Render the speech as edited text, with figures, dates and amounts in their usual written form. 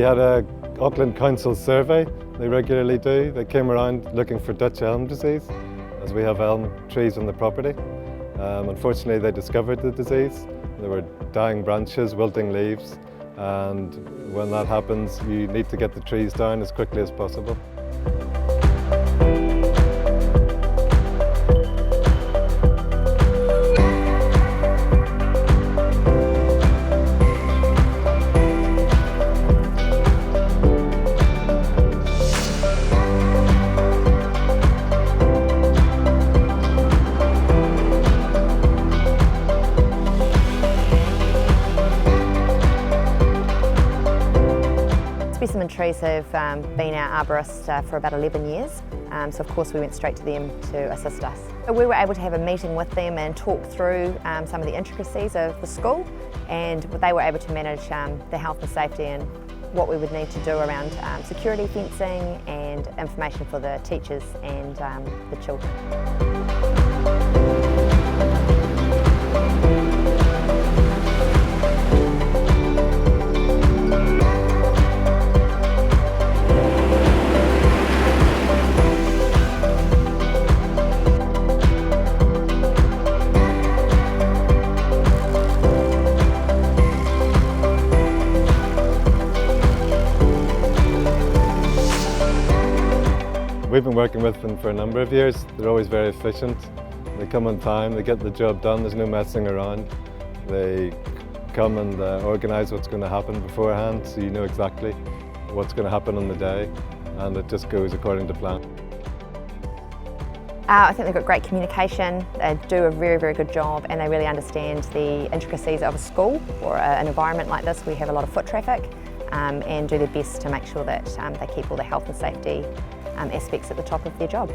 had a Auckland Council survey, they regularly do. They came around looking for Dutch elm disease, as we have elm trees on the property. Unfortunately, they discovered the disease. There were dying branches, wilting leaves, and when that happens, you need to get the trees down as quickly as possible. Specimen Trees have been our arborist for about 11 years, so of course we went straight to them to assist us. We were able to have a meeting with them and talk through some of the intricacies of the school, and they were able to manage the health and safety and what we would need to do around security fencing and information for the teachers and the children. We've been working with them for a number of years. They're always very efficient. They come on time, they get the job done, there's no messing around. They come and organise what's going to happen beforehand, so you know exactly what's going to happen on the day, and it just goes according to plan. I think they've got great communication, they do a very, very good job, and they really understand the intricacies of a school or an environment like this. We have a lot of foot traffic, and do their best to make sure that they keep all the health and safety aspects at the top of their job.